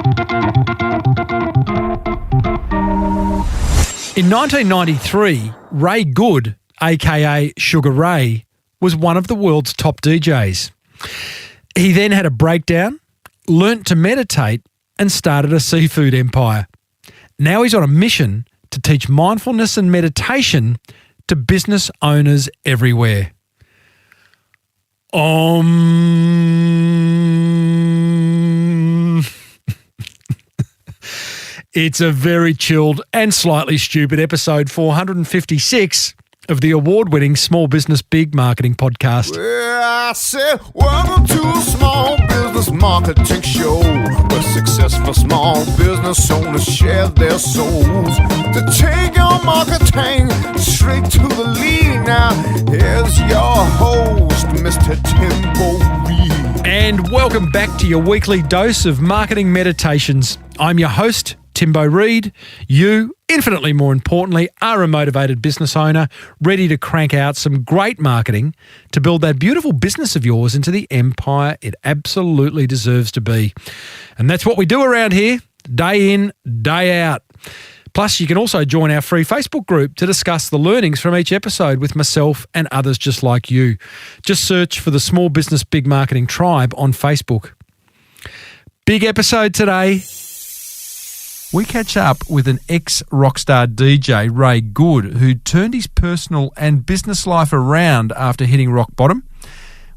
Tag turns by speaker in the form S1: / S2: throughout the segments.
S1: In 1993, Good AKA Sugeray was one of the world's top DJs. He then had a breakdown, learnt to meditate and started a seafood empire. Now he's on a mission to teach mindfulness and meditation to business owners everywhere. It's a very chilled and slightly stupid episode 456 of the award-winning Small Business Big Marketing Podcast.
S2: Well, I said, welcome to a small business marketing show where successful small business owners share their souls to take your marketing straight to the lead. Now, here's your host, Mr. Timbo Reid.
S1: And welcome back to your weekly dose of marketing meditations. I'm your host, Timbo Reid. You, infinitely more importantly, are a motivated business owner ready to crank out some great marketing to build that beautiful business of yours into the empire it absolutely deserves to be. And that's what we do around here, day in, day out. Plus, you can also join our free Facebook group to discuss the learnings from each episode with myself and others just like you. Just search for the Small Business Big Marketing Tribe on Facebook. Big episode today. We catch up with an ex-rockstar DJ, Reid, who turned his personal and business life around after hitting rock bottom.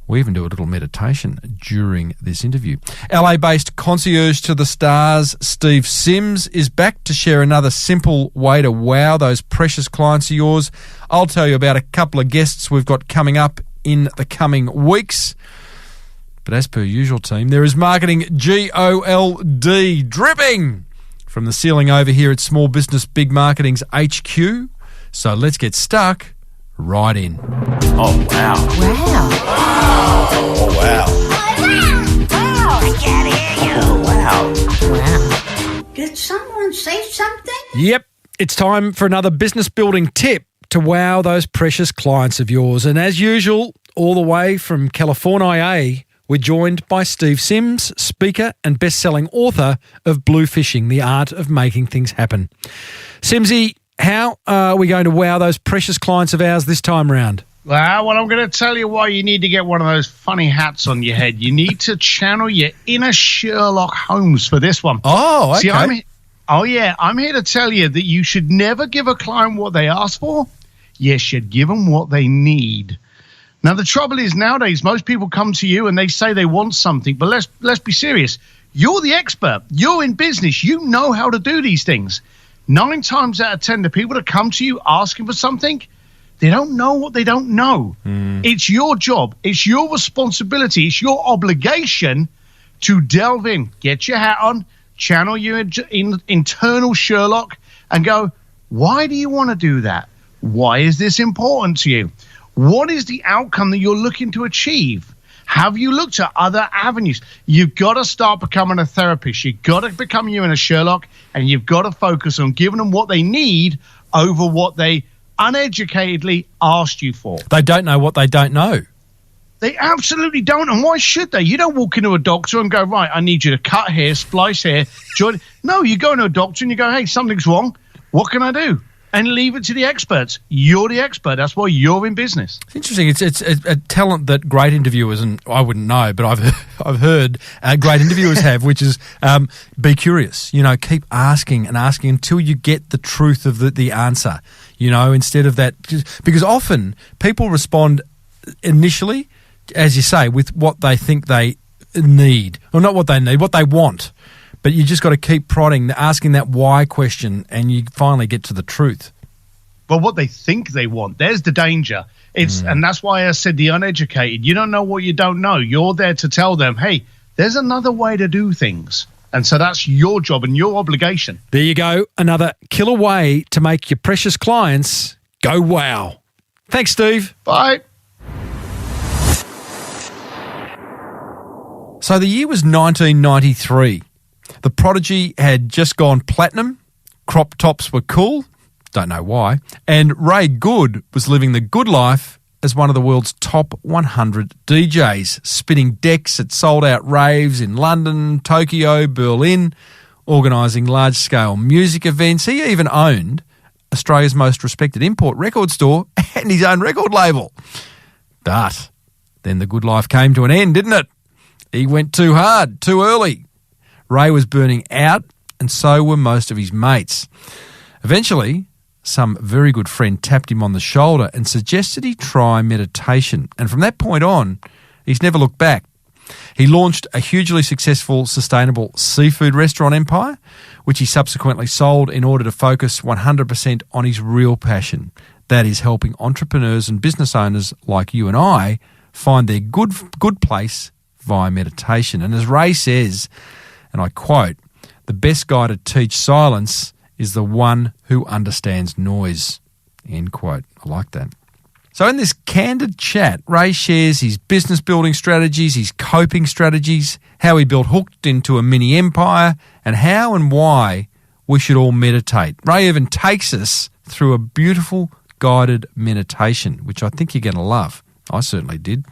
S1: We even do a little meditation during this interview. LA-based concierge to the stars, Steve Sims, is back to share another simple way to wow those precious clients of yours. I'll tell you about a couple of guests we've got coming up in the coming weeks. But as per usual, team, there is marketing GOLD dripping from the ceiling over here at Small Business Big Marketing's HQ. So let's get stuck right in.
S2: Oh, wow.
S3: Wow.
S2: Oh, wow.
S3: Wow. I can't hear you.
S2: Oh, wow.
S3: Wow. Did someone say something?
S1: Yep, it's time for another business building tip to wow those precious clients of yours. And as usual, all the way from California, we're joined by Steve Sims, speaker and best-selling author of Bluefishing, the Art of Making Things Happen. Simsy, how are we going to wow those precious clients of ours this time round?
S4: Well, I'm going to tell you why you need to get one of those funny hats on your head. You need to channel your inner Sherlock Holmes for this one.
S1: Oh, okay.
S4: See, I'm here to tell you that you should never give a client what they ask for. You should give them what they need. Now, the trouble is nowadays, most people come to you and they say they want something, but let's be serious. You're the expert. You're in business. You know how to do these things. 9 times out of 10, the people that come to you asking for something, they don't know what they don't know. It's your job. It's your responsibility. It's your obligation to delve in, get your hat on, channel your internal Sherlock and go, why do you want to do that? Why is this important to you? What is the outcome that you're looking to achieve? Have you looked at other avenues? You've got to start becoming a therapist. You've got to become you in a Sherlock, and you've got to focus on giving them what they need over what they uneducatedly asked you for.
S1: They don't know what they don't know.
S4: They absolutely don't, and why should they? You don't walk into a doctor and go, right, I need you to cut hair, splice hair, join. No, you go into a doctor and you go, hey, something's wrong. What can I do? And leave it to the experts. You're the expert. That's why you're in business.
S1: It's interesting. It's a talent that great interviewers, and I wouldn't know, but I've heard great interviewers have, which is be curious. You know, keep asking and asking until you get the truth of the answer. You know, instead of that, because often people respond initially, as you say, with what they think they need, or not what they need, what they want. But you just got to keep prodding, asking that why question, and you finally get to the truth.
S4: But what they think they want, there's the danger. And that's why I said the uneducated. You don't know what you don't know. You're there to tell them, hey, there's another way to do things. And so that's your job and your obligation.
S1: There you go. Another killer way to make your precious clients go wow. Thanks, Steve.
S4: Bye.
S1: So the year was 1993. The Prodigy had just gone platinum, crop tops were cool, don't know why, and Reid was living the good life as one of the world's top 100 DJs, spinning decks at sold-out raves in London, Tokyo, Berlin, organising large-scale music events. He even owned Australia's most respected import record store and his own record label. But then the good life came to an end, didn't it? He went too hard, too early. Ray was burning out, and so were most of his mates. Eventually, some very good friend tapped him on the shoulder and suggested he try meditation. And from that point on, he's never looked back. He launched a hugely successful, sustainable seafood restaurant empire, which he subsequently sold in order to focus 100% on his real passion. That is helping entrepreneurs and business owners like you and I find their good place via meditation. And as Ray says, and I quote, "The best guy to teach silence is the one who understands noise." End quote. I like that. So in this candid chat, Ray shares his business building strategies, his coping strategies, how he built Hooked into a mini empire, and how and why we should all meditate. Ray even takes us through a beautiful guided meditation, which I think you're going to love. I certainly did.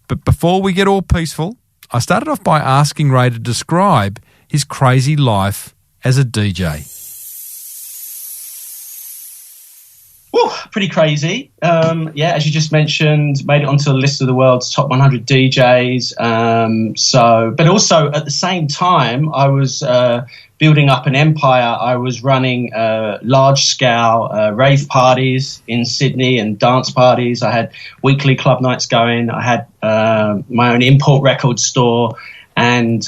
S1: But before we get all peaceful, I started off by asking Ray to describe his crazy life as a DJ.
S5: Woo, pretty crazy. As you just mentioned, made it onto the list of the world's top 100 DJs. But also at the same time, I was building up an empire. I was running large-scale rave parties in Sydney and dance parties. I had weekly club nights going. I had my own import record store and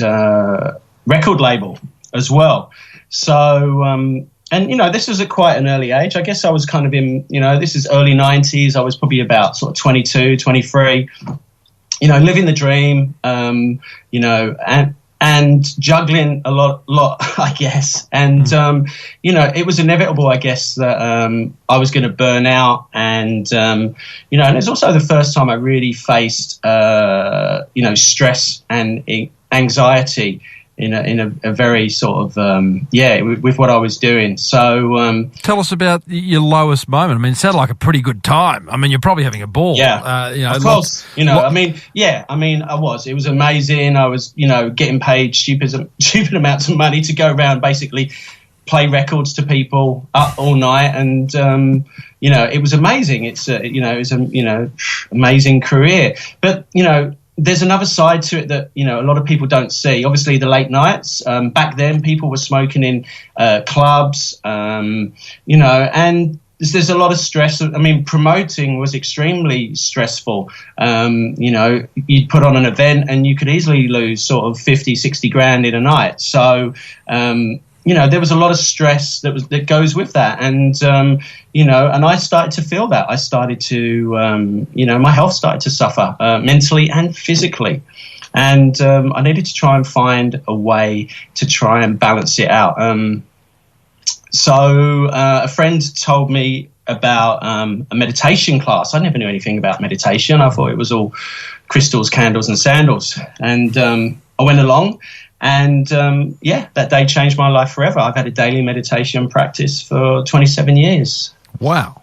S5: record label as well. So... this was at quite an early age. I guess I was kind of in, this is early 90s. I was probably about sort of 22, 23, living the dream, and juggling a lot, I guess. And, it was inevitable, I guess, that I was going to burn out. And, and it's also the first time I really faced, stress and anxiety in a very sort of, with what I was doing. So...
S1: tell us about your lowest moment. I mean, it sounded like a pretty good time. I mean, you're probably having a ball.
S5: Yeah, of course. I was. It was amazing. I was, getting paid stupid amounts of money to go around basically play records to people up all night. And, it was amazing. It's, it was an, amazing career. But, there's another side to it that, a lot of people don't see. Obviously, the late nights. Back then, people were smoking in clubs, and there's a lot of stress. I mean, promoting was extremely stressful. You'd put on an event and you could easily lose sort of 50, 60 grand in a night. So, there was a lot of stress that goes with that. And, and I started to feel that. I started to, my health started to suffer mentally and physically. And I needed to try and find a way to try and balance it out. So a friend told me about a meditation class. I never knew anything about meditation. I thought it was all crystals, candles and sandals. And I went along. And, that day changed my life forever. I've had a daily meditation practice for 27 years.
S1: Wow.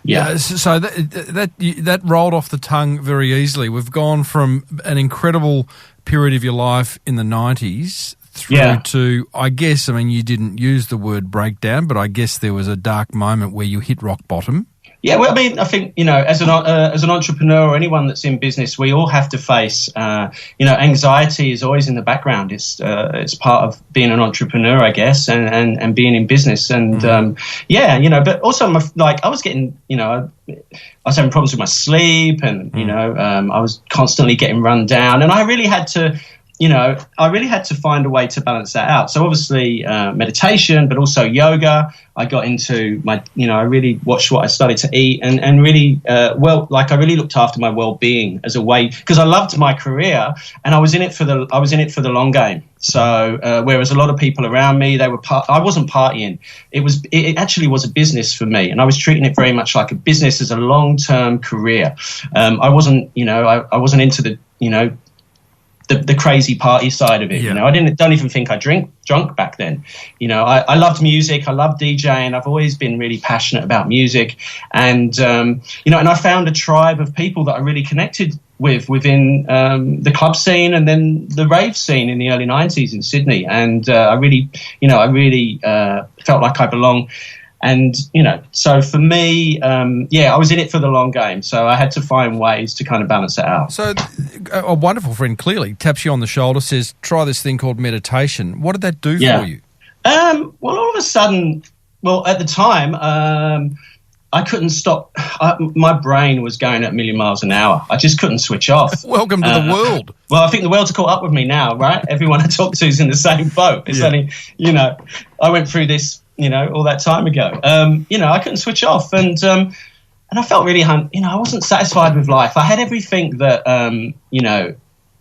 S1: Yeah. So that rolled off the tongue very easily. We've gone from an incredible period of your life in the 90s through to, I guess, I mean, you didn't use the word breakdown, but I guess there was a dark moment where you hit rock bottom.
S5: Yeah, well, I mean, I think, as an entrepreneur or anyone that's in business, we all have to face, anxiety is always in the background. It's part of being an entrepreneur, I guess, and being in business. And, but also, I was getting, I was having problems with my sleep and, I was constantly getting run down. And I really had to... find a way to balance that out. So obviously meditation, but also yoga. I got into my, I really watched what I started to eat and really, I really looked after my well-being as a way, because I loved my career and I was in it for the long game. So whereas a lot of people around me, I wasn't partying. It actually was a business for me, and I was treating it very much like a business as a long-term career. I wasn't, I wasn't into the, the crazy party side of it. You know, I don't even think I drunk back then. You know, I loved music. I loved DJing. I've always been really passionate about music, and you know, and I found a tribe of people that I really connected within the club scene and then the rave scene in the early 90s in Sydney, and I really felt like I belonged. And, you know, so for me, I was in it for the long game. So I had to find ways to kind of balance it out.
S1: So a wonderful friend clearly taps you on the shoulder, says, try this thing called meditation. What did that do for you?
S5: Well, all of a sudden, at the time, I couldn't stop. My brain was going at a million miles an hour. I just couldn't switch off.
S1: Welcome to the world.
S5: Well, I think the world's caught up with me now, right? Everyone I talk to is in the same boat. It's only, you know, I went through this, you know, all that time ago. You know, I couldn't switch off, and I felt really, you know, I wasn't satisfied with life. I had everything that, you know,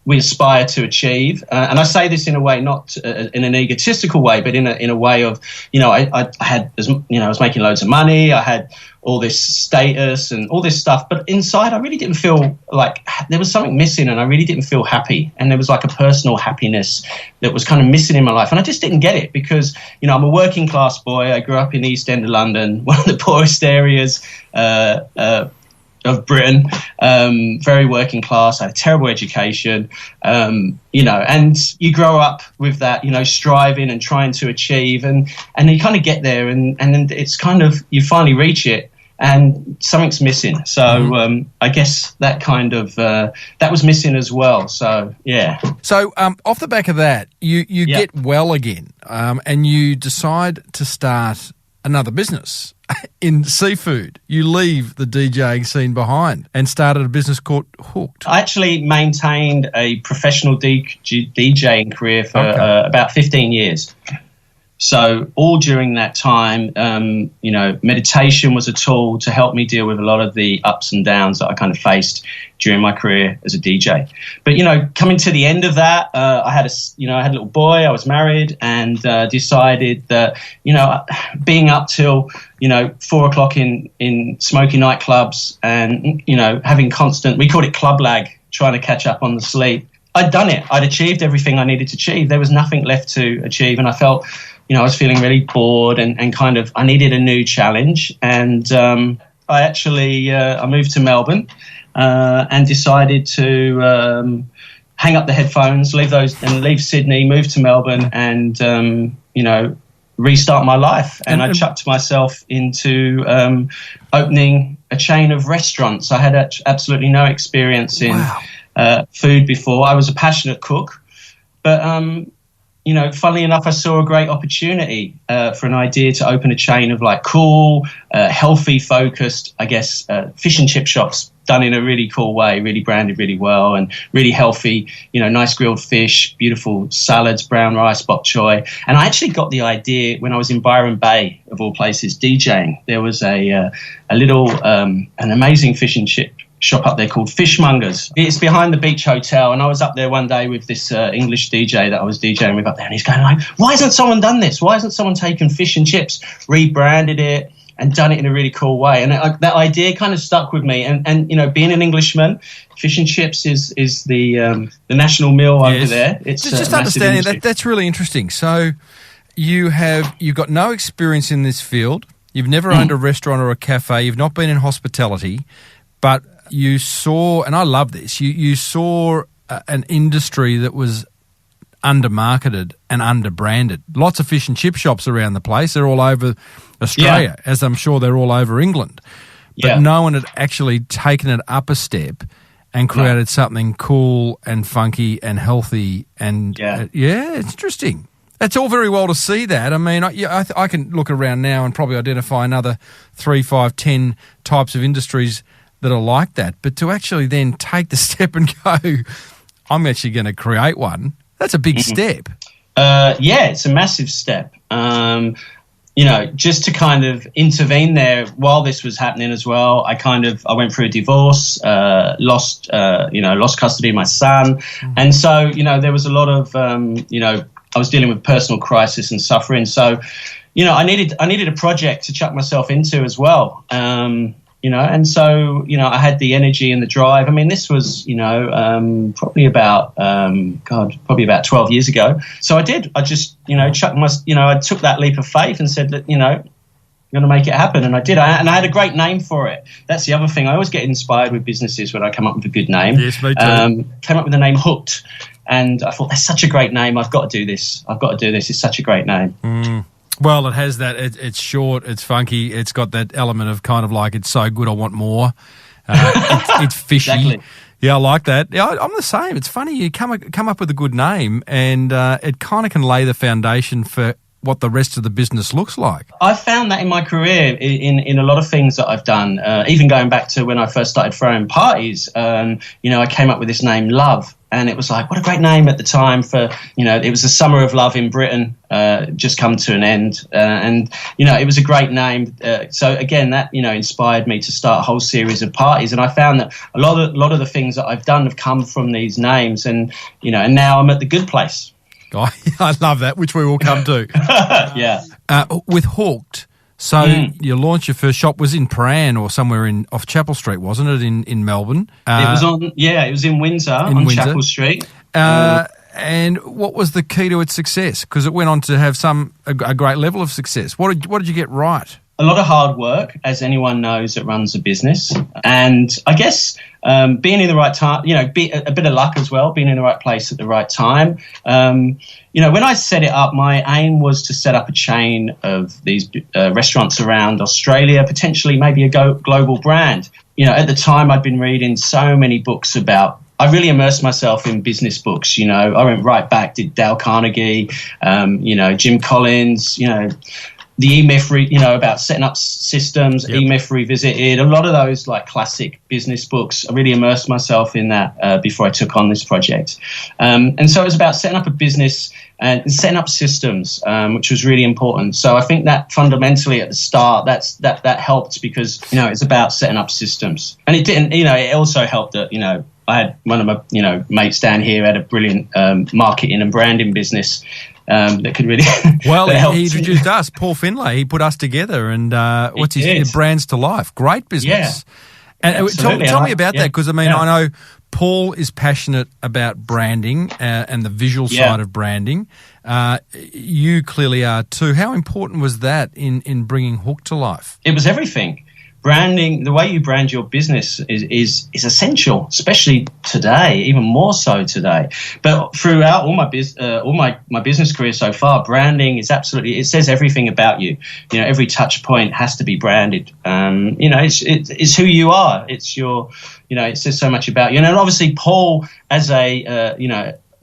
S5: we aspire to achieve, and I say this in a way, not in an egotistical way, but in a way of, you know, I had, you know, I was making loads of money, I had all this status and all this stuff, but inside I really didn't feel like there was something missing, and I really didn't feel happy, and there was like a personal happiness that was kind of missing in my life, and I just didn't get it because, you know, I'm a working class boy. I grew up in the East End of London, one of the poorest areas of Britain, very working class. I had a terrible education, you know, and you grow up with that, you know, striving and trying to achieve, and you kind of get there, and then it's kind of, you finally reach it, and something's missing. So I guess that kind of that was missing as well. So yeah.
S1: So off the back of that, you get well again, and you decide to start another business in seafood. You leave the DJing scene behind and started a business called Hooked.
S5: I actually maintained a professional DJing career for about 15 years. So all during that time, you know, meditation was a tool to help me deal with a lot of the ups and downs that I kind of faced during my career as a DJ. But, you know, coming to the end of that, I had a little boy, I was married, and decided that, you know, being up till, you know, 4:00 in smoky nightclubs and, you know, having constant, we called it club lag, trying to catch up on the sleep. I'd done it. I'd achieved everything I needed to achieve. There was nothing left to achieve, and I felt, you know, I was feeling really bored and kind of, I needed a new challenge. And I actually, I moved to Melbourne and decided to hang up the headphones, leave Sydney, move to Melbourne and, you know, restart my life. And I chucked myself into opening a chain of restaurants. I had absolutely no experience in food before. I was a passionate cook, but you know, funnily enough, I saw a great opportunity for an idea to open a chain of like cool, healthy, focused, I guess, fish and chip shops done in a really cool way, really branded really well and really healthy, you know, nice grilled fish, beautiful salads, brown rice, bok choy. And I actually got the idea when I was in Byron Bay, of all places, DJing. There was a little, an amazing fish and chip shop up there called Fishmongers. It's behind the Beach Hotel, and I was up there one day with this English DJ that I was DJing with up there, and he's going like, why hasn't someone done this? Why hasn't someone taken fish and chips, rebranded it and done it in a really cool way? And that idea kind of stuck with me, and you know, being an Englishman, fish and chips is the national meal over there. It's
S1: just understanding that's really interesting. So you've got no experience in this field, you've never owned a restaurant or a cafe, you've not been in hospitality, but you saw, and I love this, you saw an industry that was under-marketed and under-branded. Lots of fish and chip shops around the place. They're all over Australia, as I'm sure they're all over England. But no one had actually taken it up a step and created something cool and funky and healthy. And, it's interesting. It's all very well to see that. I mean, I can look around now and probably identify another 3, 5, 10 types of industries that are like that, but to actually then take the step and go, I'm actually going to create one, that's a big step. It's a massive step. You know, just to kind of intervene there while this was happening as well, I went through a divorce, lost custody of my son. And so, you know, there was a lot of, you know, I was dealing with personal crisis and suffering. So, you know, I needed a project to chuck myself into as well.
S5: And so, I had the energy and the drive. I mean, this was, probably about 12 years ago. So I just, I took that leap of faith and said that, I'm going to make it happen. And I did. And I had a great name for it. That's the other thing. I always get inspired with businesses when I come up with a good name.
S1: Yes, me too.
S5: Came up with the name Hooked. And I thought, that's such a great name. I've got to do this. It's such a great name.
S1: Well, it has that. It's short. It's funky. It's got that element of kind of like, it's so good, I want more. It's fishy.
S5: Exactly.
S1: Yeah, I like that. Yeah, I'm the same. It's funny. You come up with a good name, and it kind of can lay the foundation for what the rest of the business looks like.
S5: I found that in my career, in a lot of things that I've done, even going back to when I first started throwing parties, I came up with this name, Love. And it was like, what a great name at the time for, it was the summer of love in Britain, just come to an end. It was a great name. So again, that, inspired me to start a whole series of parties. And I found that a lot of the things that I've done have come from these names. And now I'm at the good place.
S1: I love that, which we will come to.
S5: Yeah.
S1: With Hooked, so you launched your first shop was in Prahran or somewhere off Chapel Street, wasn't it, in Melbourne?
S5: It was in Windsor on Chapel Street.
S1: And what was the key to its success? Because it went on to have a great level of success. What did you get right?
S5: A lot of hard work, as anyone knows that runs a business. And I guess being in the right time, a bit of luck as well, being in the right place at the right time. When I set it up, my aim was to set up a chain of these restaurants around Australia, potentially maybe a global brand. At the time I'd been reading so many books I really immersed myself in business books. I went right back, did Dale Carnegie, Jim Collins, the E-Myth, about setting up systems, yep. E-Myth Revisited, a lot of those like classic business books. I really immersed myself in that before I took on this project. And so it was about setting up a business and setting up systems, which was really important. So I think that fundamentally at the start, that helped because, it's about setting up systems. And it didn't, it also helped that, I had one of my, mates down here had a brilliant marketing and branding business that could really
S1: well, he introduced us, Paul Finlay. He put us together, and what's his Brands to Life? Great business. Yeah, and tell me about that because I know Paul is passionate about branding and the visual side of branding. You clearly are too. How important was that in bringing Hook to life?
S5: It was everything. Branding, the way you brand your business is essential, especially today, even more so today. But throughout all my business career so far, branding is absolutely, it says everything about you. Every touch point has to be branded. It's who you are. It's your, it says so much about you. And obviously Paul, as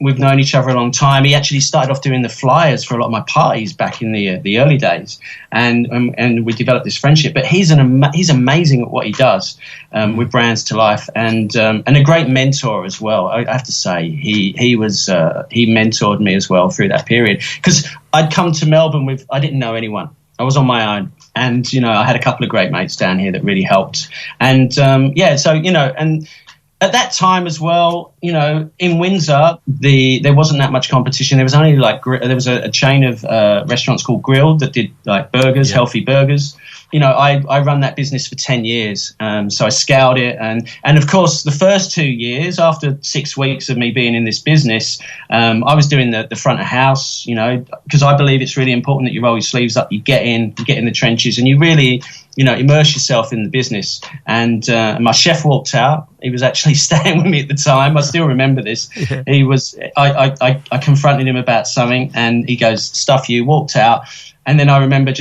S5: we've known each other a long time. He actually started off doing the flyers for a lot of my parties back in the early days, and we developed this friendship. But he's amazing at what he does with Brands to Life, and a great mentor as well. I have to say, he mentored me as well through that period because I'd come to Melbourne I didn't know anyone. I was on my own. And, I had a couple of great mates down here that really helped. And, and at that time as well, in Windsor, there wasn't that much competition. There was only there was a chain of restaurants called Grilled that did like burgers, healthy burgers. I run that business for 10 years. So I scaled it. And of course, the first 2 years, after 6 weeks of me being in this business, I was doing the front of house, because I believe it's really important that you roll your sleeves up, you get in the trenches, and you really, immerse yourself in the business. And my chef walked out. He was actually staying with me at the time. I still remember this. Yeah. He was, I confronted him about something, and he goes, "Stuff you," walked out. And then I remember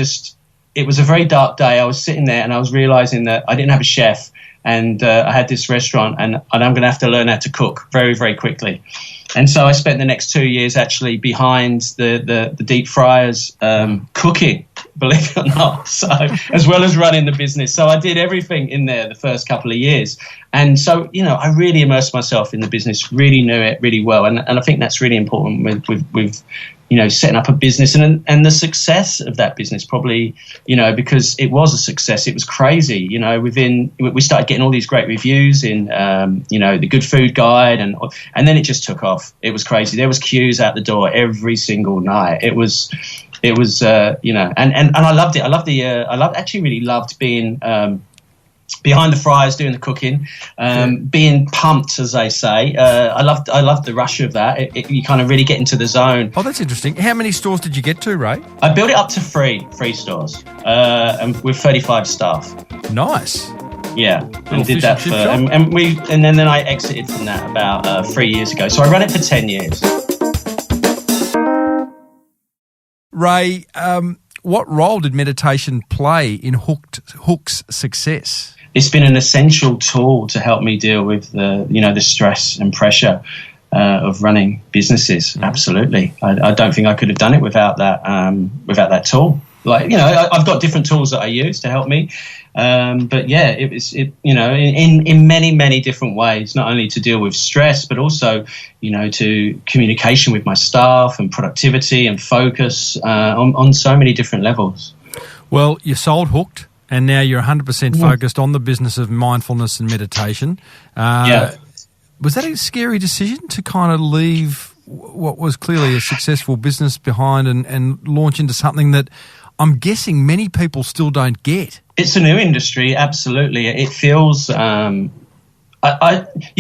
S5: it was a very dark day. I was sitting there and I was realizing that I didn't have a chef, and I had this restaurant, and I'm going to have to learn how to cook very, very quickly. And so I spent the next 2 years actually behind the deep fryers cooking, believe it or not, so as well as running the business. So I did everything in there the first couple of years. And so, I really immersed myself in the business, really knew it really well. And I think that's really important with setting up a business and the success of that business probably, because it was a success. It was crazy. We started getting all these great reviews in, the Good Food Guide, and then it just took off. It was crazy. There was queues out the door every single night. It was, and I loved it. Actually really loved being, behind the fryers doing the cooking, being pumped, as they say. I loved the rush of that. You kind of really get into the zone.
S1: Oh, that's interesting. How many stores did you get to, Ray?
S5: I built it up to three stores, and with 35 staff.
S1: Nice.
S5: Yeah, and did that for, and then I exited from that about 3 years ago. So I ran it for 10 years.
S1: Ray, what role did meditation play in Hook's success?
S5: It's been an essential tool to help me deal with the stress and pressure of running businesses. Mm-hmm. Absolutely, I don't think I could have done it without that tool. Like, I've got different tools that I use to help me, but yeah, in many different ways. Not only to deal with stress, but also to communication with my staff and productivity and focus on so many different levels.
S1: Well, you sold Hooked, and now you're 100% focused on the business of mindfulness and meditation. Was that a scary decision to kind of leave what was clearly a successful business behind and launch into something that I'm guessing many people still don't get?
S5: It's a new industry, absolutely. It feels you'd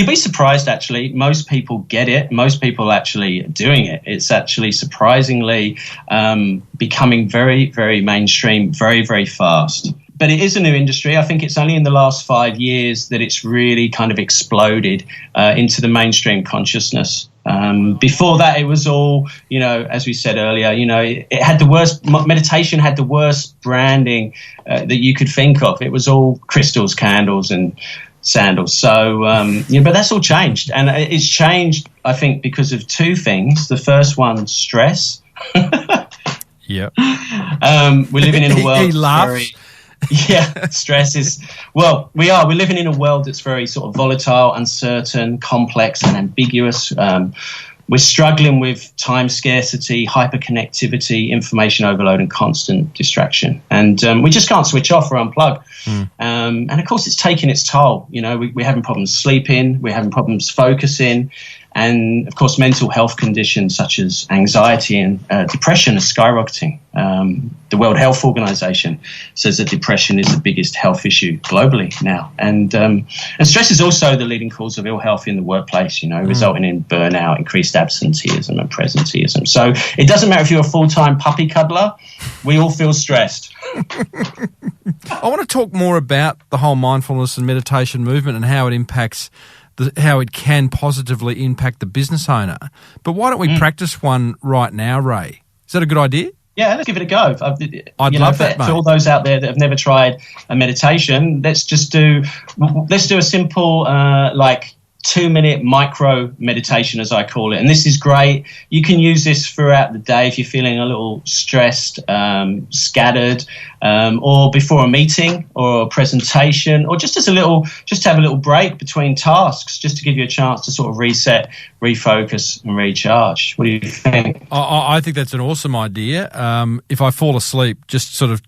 S5: be surprised, actually. Most people get it. Most people actually are doing it. It's actually surprisingly becoming very, very mainstream, very, very fast. But it is a new industry. I think it's only in the last 5 years that it's really kind of exploded into the mainstream consciousness. Before that, it was all, as we said earlier, it had the worst, meditation had the worst branding that you could think of. It was all crystals, candles and sandals. So, but that's all changed. And it's changed, I think, because of two things. The first one, stress.
S1: Yeah.
S5: We're living in a world.
S1: He laughs.
S5: Stress is, we're living in a world that's very sort of volatile, uncertain, complex and ambiguous. We're struggling with time scarcity, hyperconnectivity, information overload and constant distraction. And we just can't switch off or unplug. And of course, it's taking its toll. We're having problems sleeping, we're having problems focusing. And, of course, mental health conditions such as anxiety and depression are skyrocketing. The World Health Organization says that depression is the biggest health issue globally now. And stress is also the leading cause of ill health in the workplace, resulting in burnout, increased absenteeism and presenteeism. So it doesn't matter if you're a full-time puppy cuddler, we all feel stressed.
S1: I want to talk more about the whole mindfulness and meditation movement and how it impacts how it can positively impact the business owner. But why don't we practice one right now, Ray? Is that a good idea?
S5: Yeah, let's give it a go.
S1: I'd love that, mate.
S5: For all those out there that have never tried a meditation, let's do a simple 2-minute micro meditation, as I call it. And this is great. You can use this throughout the day if you're feeling a little stressed, scattered, or before a meeting or a presentation, or just to have a little break between tasks, just to give you a chance to sort of reset, refocus and recharge. What do you think?
S1: I think that's an awesome idea. If I fall asleep, just sort of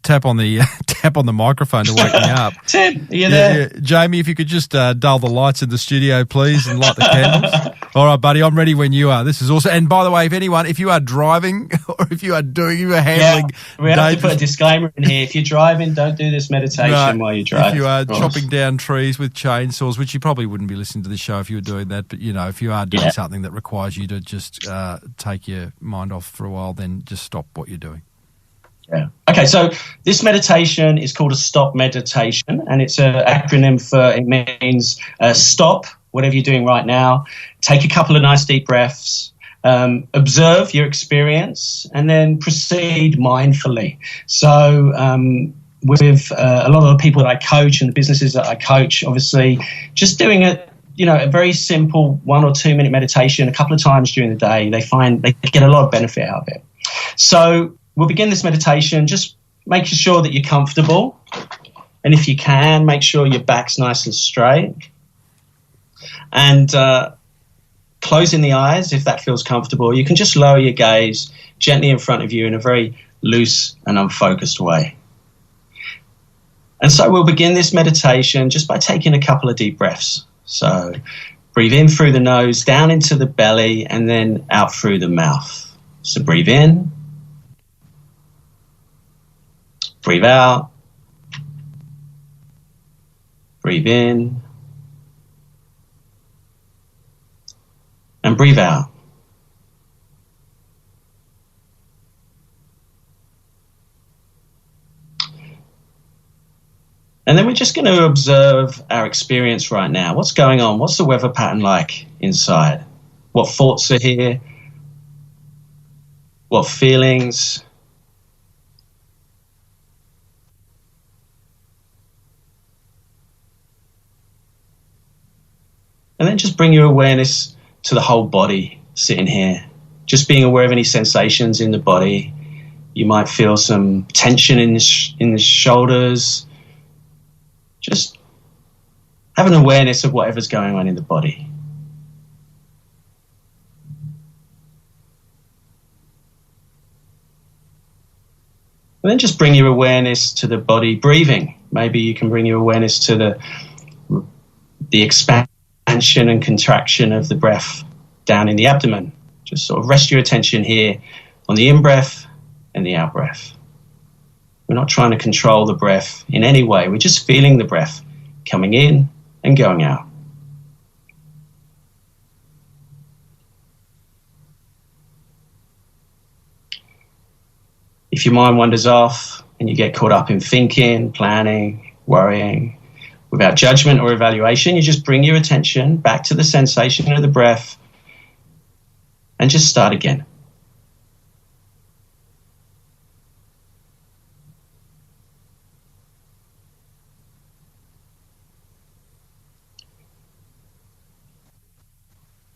S1: tap on the microphone to wake me up.
S5: Tim, are you there?
S1: Yeah. Jamie, if you could just dull the lights in the studio, please, and light the candles. All right, buddy, I'm ready when you are. This is awesome. And by the way, if you are driving or if you are handling,
S5: we have to put a disclaimer in here. If you're driving, don't do this meditation while you're driving.
S1: If you are chopping down trees with chainsaws, which you probably wouldn't be listening to this show if you were doing that, but if you are doing something that requires you to just take your mind off for a while, then just stop what you're doing.
S5: Yeah. Okay, so this meditation is called a stop meditation, and it's an acronym for, it means stop whatever you're doing right now, take a couple of nice deep breaths, observe your experience, and then proceed mindfully. So with a lot of the people that I coach and the businesses that I coach, obviously, just doing a very simple 1 or 2 minute meditation a couple of times during the day, they find they get a lot of benefit out of it. So we'll begin this meditation just making sure that you're comfortable. And if you can, make sure your back's nice and straight. And closing the eyes if that feels comfortable. You can just lower your gaze gently in front of you in a very loose and unfocused way. And so we'll begin this meditation just by taking a couple of deep breaths. So breathe in through the nose, down into the belly, and then out through the mouth. So breathe in. Breathe out. Breathe in. And breathe out. And then we're just going to observe our experience right now. What's going on? What's the weather pattern like inside? What thoughts are here? What feelings? And then just bring your awareness to the whole body sitting here. Just being aware of any sensations in the body. You might feel some tension in the shoulders. Just have an awareness of whatever's going on in the body. And then just bring your awareness to the body breathing. Maybe you can bring your awareness to the expansion and contraction of the breath down in the abdomen. Just sort of rest your attention here on the in-breath and the out-breath. We're not trying to control the breath in any way. We're just feeling the breath coming in and going out. If your mind wanders off and you get caught up in thinking, planning, worrying, without judgment or evaluation, you just bring your attention back to the sensation of the breath and just start again.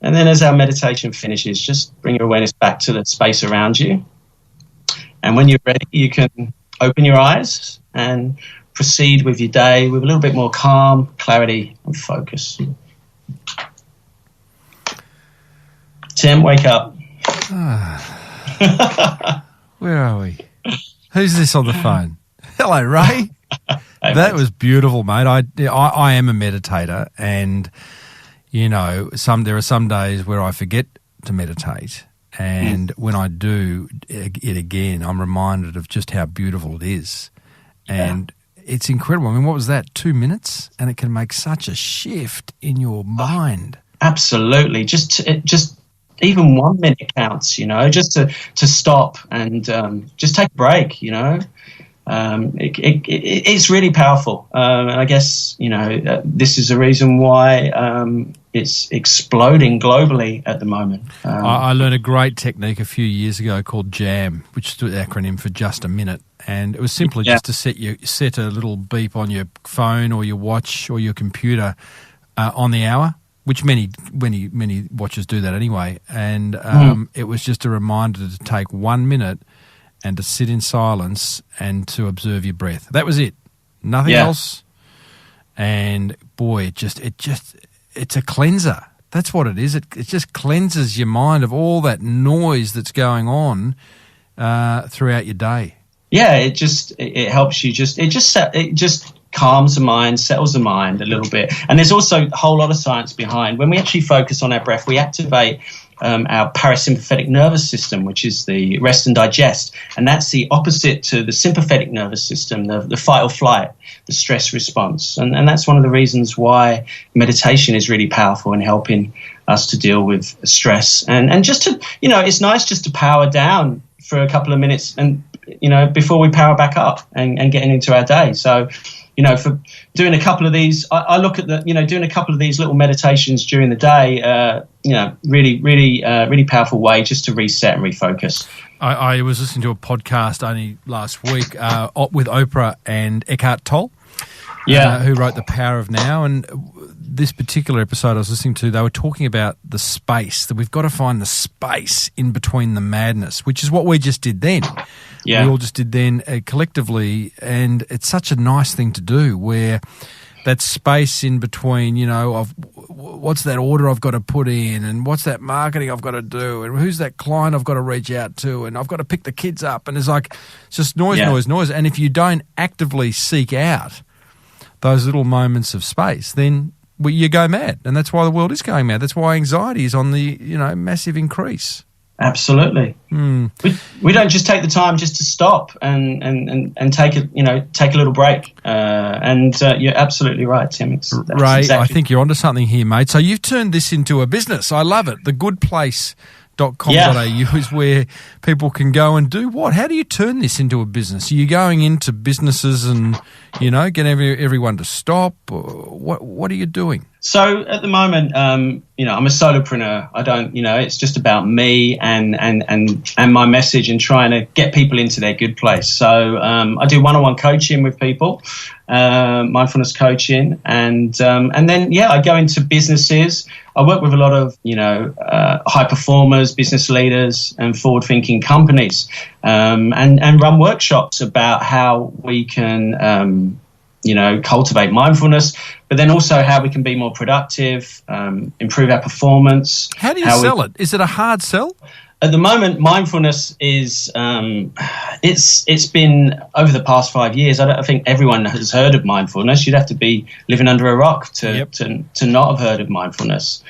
S5: And then as our meditation finishes, just bring your awareness back to the space around you. And when you're ready, you can open your eyes and proceed with your day with a little bit more calm, clarity, and focus. Tim, wake up.
S1: Where are we? Who's this on the phone? Hello, Ray. That was beautiful, mate. I am a meditator, and you know, there are some days where I forget to meditate, and when I do it again, I'm reminded of just how beautiful it is. And it's incredible. I mean, what was that, 2 minutes? And it can make such a shift in your mind.
S5: Absolutely. Just even 1 minute counts, you know, just to stop and just take a break, you know. It's really powerful. And I guess, you know, this is the reason why it's exploding globally at the moment.
S1: I learned a great technique a few years ago called JAM, which is the acronym for just a minute. And it was simply just to set a little beep on your phone or your watch or your computer on the hour, which many watches do that anyway. And it was just a reminder to take 1 minute and to sit in silence and to observe your breath. That was it. Nothing else. And boy, it's a cleanser. That's what it is. It just cleanses your mind of all that noise that's going on throughout your day. Yeah, it helps you. It just calms the mind, settles the mind a little bit. And there's also a whole lot of science behind. When we actually focus on our breath, we activate our parasympathetic nervous system, which is the rest and digest. And that's the opposite to the sympathetic nervous system, the fight or flight, the stress response. And that's one of the reasons why meditation is really powerful in helping us to deal with stress. And just to, you know, it's nice just to power down for a couple of minutes and, you know, before we power back up and getting into our day. So, you know, for doing a couple of these, I look at doing a couple of these little meditations during the day, you know, really powerful way just to reset and refocus. I was listening to a podcast only last week with Oprah and Eckhart Tolle, who wrote The Power of Now. And this particular episode I was listening to, they were talking about the space, that we've got to find the space in between the madness, which is what we just did then. Yeah. We all just did then collectively, and it's such a nice thing to do where that space in between, you know, of what's that order I've got to put in and what's that marketing I've got to do and who's that client I've got to reach out to and I've got to pick the kids up, and it's like it's just noise. And if you don't actively seek out those little moments of space, then you go mad, and that's why the world is going mad. That's why anxiety is on the, you know, massive increase.
S5: Absolutely. We don't just take the time just to stop and take a little break. And you're absolutely right, Tim. That's
S1: Ray,
S5: exactly.
S1: I think you're onto something here, mate. So you've turned this into a business. I love it. thegoodplace.com.au is where people can go and do what? How do you turn this into a business? Are you going into businesses and, get everyone to stop? Or what are you doing?
S5: So at the moment, I'm a solopreneur. I don't, it's just about me and my message and trying to get people into their good place. So I do one-on-one coaching with people, mindfulness coaching, and then I go into businesses. I work with a lot of high performers, business leaders, and forward-thinking companies, and run workshops about how we can cultivate mindfulness, but then also how we can be more productive, improve our performance.
S1: How do you sell it? Is it a hard sell?
S5: At the moment, mindfulness is it's been over the past 5 years. I think everyone has heard of mindfulness. You'd have to be living under a rock to not have heard of mindfulness.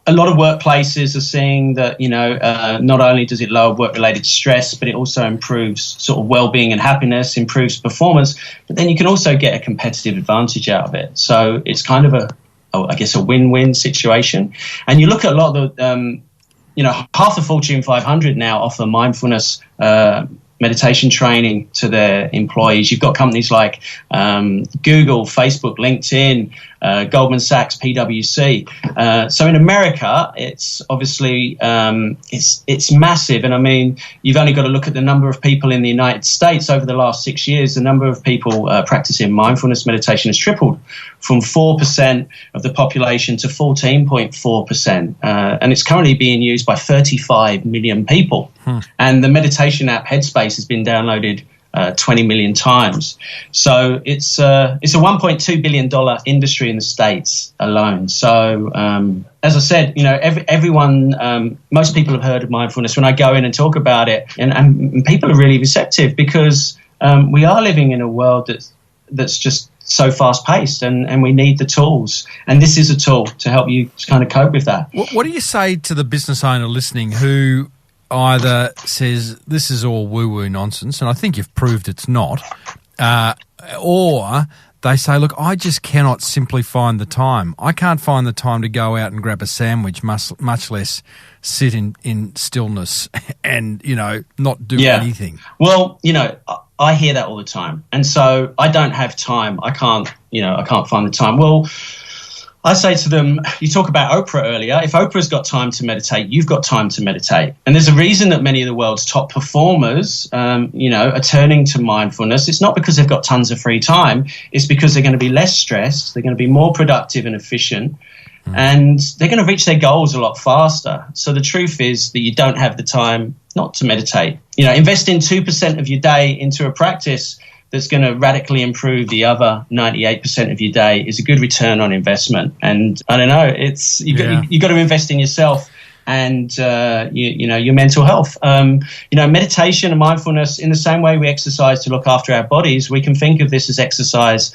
S5: A lot of workplaces are seeing that, not only does it lower work-related stress, but it also improves sort of well-being and happiness, improves performance, but then you can also get a competitive advantage out of it. So it's kind of a win-win situation. And you look at a lot of the, half the Fortune 500 now offer mindfulness meditation training to their employees. You've got companies like Google, Facebook, LinkedIn, Goldman Sachs, PwC. So in America, it's obviously it's massive. And I mean, you've only got to look at the number of people in the United States over the last 6 years. The number of people practicing mindfulness meditation has tripled from 4% of the population to 14.4%. And it's currently being used by 35 million people. And the meditation app Headspace has been downloaded 20 million times. So it's a $1.2 billion industry in the States alone. So as I said, everyone, most people have heard of mindfulness when I go in and talk about it, and people are really receptive because we are living in a world that's just so fast paced, and we need the tools. And this is a tool to help you kind of cope with that.
S1: What do you say to the business owner listening who either says this is all woo-woo nonsense, and I think you've proved it's not, or they say, look, I just cannot simply find the time. I can't find the time to go out and grab a sandwich, much less sit in stillness and, not do anything.
S5: Well, I hear that all the time. And so I don't have time. I can't find the time. Well, I say to them, you talk about Oprah earlier. If Oprah's got time to meditate, you've got time to meditate. And there's a reason that many of the world's top performers, are turning to mindfulness. It's not because they've got tons of free time. It's because they're going to be less stressed. They're going to be more productive and efficient. And they're going to reach their goals a lot faster. So the truth is that you don't have the time not to meditate. Investing 2% of your day into a practice that's going to radically improve the other 98% of your day is a good return on investment. And I don't know, you got to invest in yourself and your mental health. Meditation and mindfulness, in the same way we exercise to look after our bodies, we can think of this as exercise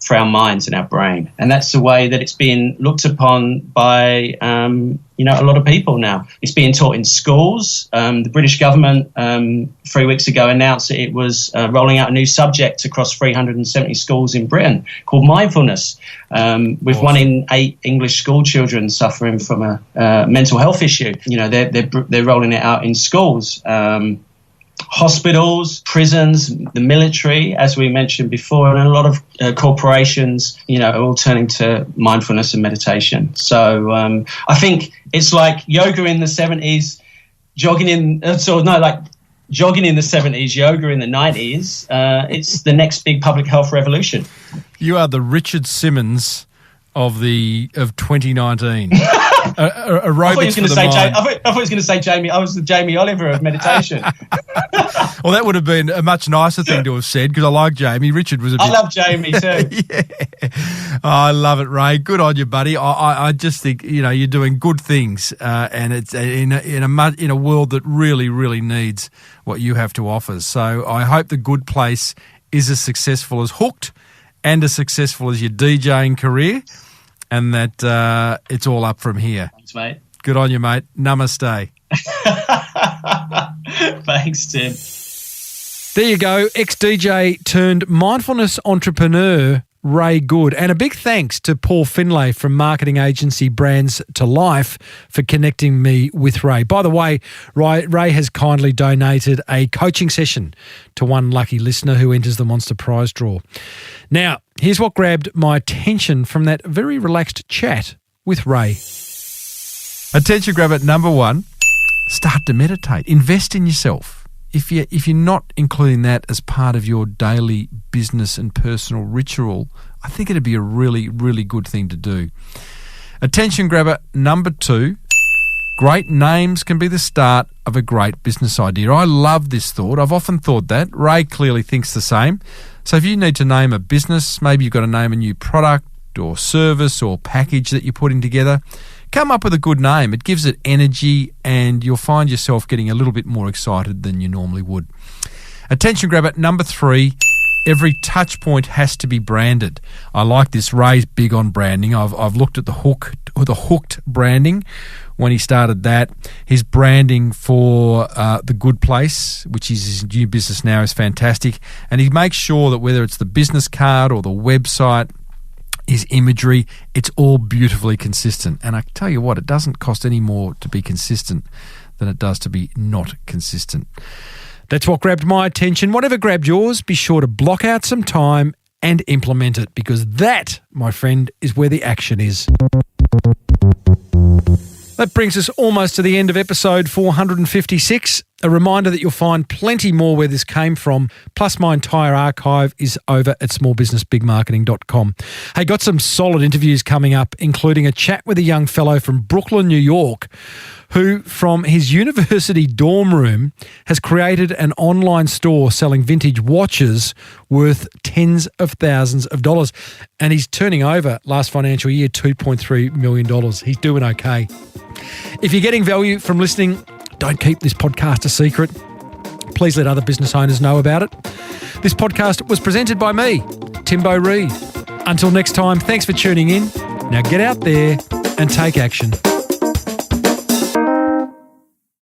S5: for our minds and our brain. And that's the way that it's being looked upon by a lot of people now. It's being taught in schools. The British government 3 weeks ago announced that it was rolling out a new subject across 370 schools in Britain called mindfulness, with 1 in 8 English school children suffering from a mental health issue. They're rolling it out in schools. Hospitals, prisons, the military, as we mentioned before, and a lot of corporations, are all turning to mindfulness and meditation. So I think it's like yoga in the 70s, jogging in the 70s, yoga in the 90s. It's the next big public health revolution.
S1: You are the Richard Simmons of 2019.
S5: I thought he was going to say Jamie. I was the Jamie Oliver of meditation.
S1: Well, that would have been a much nicer thing to have said because I like Jamie. Richard was a bit...
S5: I love Jamie too.
S1: Yeah. Oh, I love it, Ray. Good on you, buddy. I just think you're doing good things, and it's in a world that really, really needs what you have to offer. So I hope the Good Place is as successful as Hooked and as successful as your DJing career, and that it's all up from here.
S5: Thanks, mate.
S1: Good on you, mate. Namaste.
S5: Thanks, Tim.
S1: There you go, ex-DJ turned mindfulness entrepreneur, Ray Good. And a big thanks to Paul Finlay from marketing agency Brands to Life for connecting me with Ray. By the way, Ray has kindly donated a coaching session to one lucky listener who enters the Monster Prize draw. Now, here's what grabbed my attention from that very relaxed chat with Ray. Attention grabber number 1, start to meditate. Invest in yourself. If you're not including that as part of your daily business and personal ritual, I think it'd be a really, really good thing to do. Attention grabber number 2, great names can be the start of a great business idea. I love this thought. I've often thought that. Ray clearly thinks the same. So if you need to name a business, maybe you've got to name a new product or service or package that you're putting together, come up with a good name. It gives it energy and you'll find yourself getting a little bit more excited than you normally would. Attention grabber number 3, every touch point has to be branded. I like this. Ray's big on branding. I've looked at the hooked branding when he started that. His branding for The Good Place, which is his new business now, is fantastic. And he makes sure that whether it's the business card or the website, his imagery, it's all beautifully consistent. And I tell you what, it doesn't cost any more to be consistent than it does to be not consistent. That's what grabbed my attention. Whatever grabbed yours, be sure to block out some time and implement it, because that, my friend, is where the action is. That brings us almost to the end of episode 456. A reminder that you'll find plenty more where this came from, plus my entire archive is over at smallbusinessbigmarketing.com. Hey, got some solid interviews coming up, including a chat with a young fellow from Brooklyn, New York, who from his university dorm room has created an online store selling vintage watches worth tens of thousands of dollars. And he's turning over last financial year $2.3 million. He's doing okay. If you're getting value from listening, don't keep this podcast a secret. Please let other business owners know about it. This podcast was presented by me, Timbo Reid. Until next time, thanks for tuning in. Now get out there and take action.